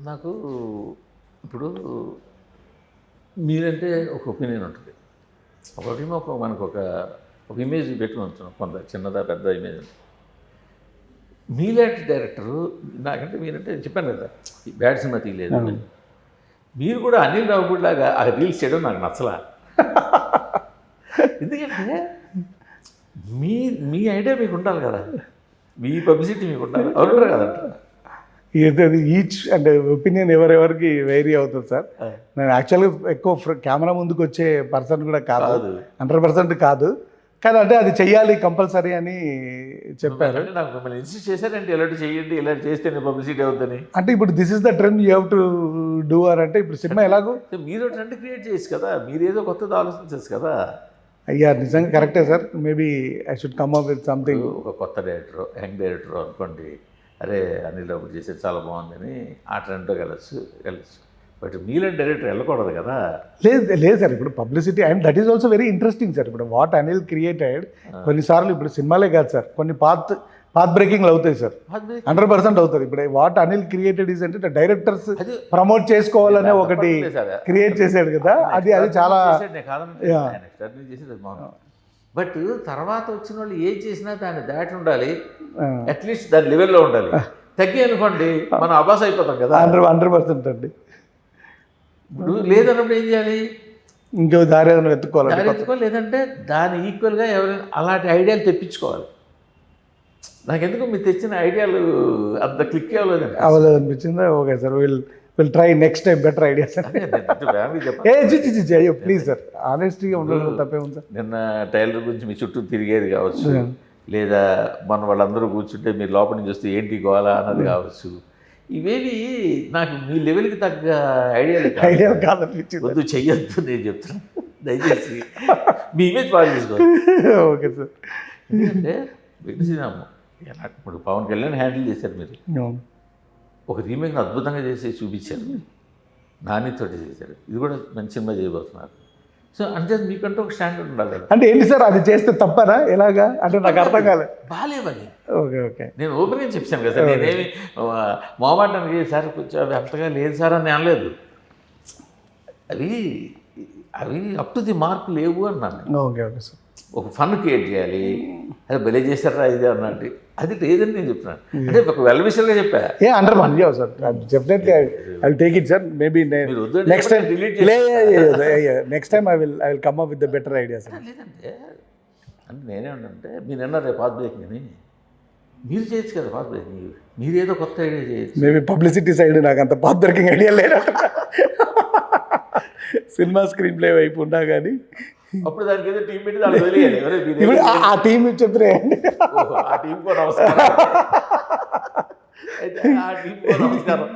నాకు ఇప్పుడు మీరంటే ఒక ఒపీనియన్ ఉంటుంది. ఒకటేమో మనకు ఒక ఇమేజ్ పెట్టుకుని ఉంటున్నాం, కొంత చిన్నదా పెద్ద ఇమేజ్ ఉంటుంది. మీలాంటి డైరెక్టరు నాకంటే మీరంటే చెప్పాను కదా, బ్యాడ్ సినిమా తీయలేదు అని. మీరు కూడా అనిల్ రావుపూడి లాగా ఆ రీల్స్ చేయడం నాకు నచ్చలా. ఎందుకంటే మీ ఐడియా మీకు ఉండాలి కదా, మీ పబ్లిసిటీ మీకు ఉండాలి, అవునంటారు కదంట. ఈచ్ అంటే ఒపీనియన్ ఎవరెవరికి వేరీ అవుతుంది సార్. నేను యాక్చువల్గా ఎక్కువ కెమెరా ముందుకు వచ్చే పర్సన్ కూడా కాదు, 100% కాదు. కానీ అంటే అది చెయ్యాలి కంపల్సరీ అని చెప్పారు. నాకు మిమ్మల్ని ఇన్సిస్ట్ చేశారంటే ఇలాంటి చేయండి, ఇలాంటి చేస్తేనే పబ్లిసిటీ అవుతుంది. అంటే ఇప్పుడు this is the trend, you have to do or అంటే ఇప్పుడు సినిమా ఎలాగో మీరు ట్రెండ్ క్రియేట్ చేయొచ్చు కదా, మీరు ఏదో కొత్తది ఆలోచించచ్చు కదా. అయ్యా నిజంగా కరెక్టే sir. Maybe I should come up with something. ఒక కొత్త డైరెక్టర్, యంగ్ డైరెక్టర్ అనుకోండి, అరే అనిల్ రావుపూడి చేసేది చాలా బాగుందని ఆ ట్రెండ్లో వెళ్ళచ్చు. బట్ మీలాంటి డైరెక్టర్ వెళ్ళకూడదు కదా. లేదు సార్, ఇప్పుడు publicity and that is also very interesting sir. ఇప్పుడు వాట్ అనిల్ క్రియేటెడ్ కొన్నిసార్లు ఇప్పుడు సినిమాలే కాదు సార్, కొన్ని పాత్ బ్రేకింగ్లు అవుతాయి సార్, 100% అవుతుంది. ఇప్పుడు వాట్ అనిల్ క్రియేటెడ్ ఈజ్ అంటే డైరెక్టర్స్ ప్రమోట్ చేసుకోవాలనే ఒకటి క్రియేట్ చేశాడు కదా, అది చాలా. బట్ తర్వాత వచ్చిన వాళ్ళు ఏం చేసినా దాన్ని దాటి ఉండాలి, అట్లీస్ట్ దాని లెవెల్లో ఉండాలి. తగ్గి అనుకోండి మనం అబాస్ అయిపోతాం కదా. 100% అండి. ఇప్పుడు లేదన్నప్పుడు ఏం చేయాలి, ఇంకో దారి ఏదైనా వెతుక్కోవాలి. లేదంటే దాని ఈక్వల్గా ఎవరైనా అలాంటి ఐడియాలు తెప్పించుకోవాలి. నాకెందుకు మీరు తెచ్చిన ఐడియాలు అంత క్లిక్ అవ్వలేదు అనిపించిందా? Okay sir, will try next time better ideas. అయ్యో ప్లీజ్ సార్, ఆనెస్టీగా ఉండడం తప్పే ఉంది సార్. నిన్న టైలర్ గురించి మీ చుట్టూ తిరిగేది కావచ్చు, లేదా మన వాళ్ళందరూ కూర్చుంటే మీరు లోపల నుంచి వస్తే ఏంటి గోలా అన్నది కావచ్చు. ఇవేవి నాకు మీ లెవెల్కి తగ్గ ఐడియా కాదనిపించింది. వద్దు, చెయ్యొద్దు నేను చెప్తాను, దయచేసి మీ ఇమేజ్ బాగా చేసుకోవాలి. Okay sir. ఎందుకంటే వెంకటశ్రీరాము ఎలా ఇప్పుడు పవన్ కళ్యాణ్ హ్యాండిల్ చేశారు, మీరు ఒక రీమేక్ని అద్భుతంగా చేసి చూపించారు, నానితోటి చేశారు, ఇది కూడా మంచి సినిమా చేయబోతున్నారు. సో అంటే మీకంటూ ఒక స్టాండర్డ్ ఉండాలి కదా. అంటే ఏంటి సార్ అది చేస్తే తప్పనా ఎలాగా అంటే నాకు అర్థం కాలేదు. బాగాలేవని ఓకే నేను ఓపెన్గా చెప్పాను కదా సార్, నేనేమి మొహమాటానికి సార్ కొంచెం అవి అంతగా లేదు సార్ అని అనలేదు. అవి అప్ టు ది మార్క్ లేవు అన్నాను. Okay sir. ఒక ఫన్ క్రియేట్ చేయాలి, అదే భలే చేశారా ఇది అన్నట్టు, అది లేదని నేను చెప్తున్నాను. అంటే ఒక వెల్ విషయంగా చెప్పా. Sir definitely I will take it sir. Maybe next time I will come up with the better ideas. లేదంటే అంటే నేనేమంటే మీరు అన్నారు రేపు పాత్ బ్రేకింగ్ అని, మీరు చేయొచ్చు కదా పాత్ బ్రేకింగ్, మీరు ఏదో కొత్త ఐడియా చేయొచ్చు. మేబీ పబ్లిసిటీ సైడ్ నాకు అంత పాత్ బ్రేకింగ్ ఐడియా లేదు, సినిమా స్క్రీన్ ప్లే వైపు ఉన్నా కానీ అప్పుడు దానికి ఏదో టీం పెట్టి దాన్ని వదిలేయాలి. ఆ టీం చెప్తే ఆ టీం కూడా నమస్కారం. అయితే ఆ టీం కూడా నమస్కారం.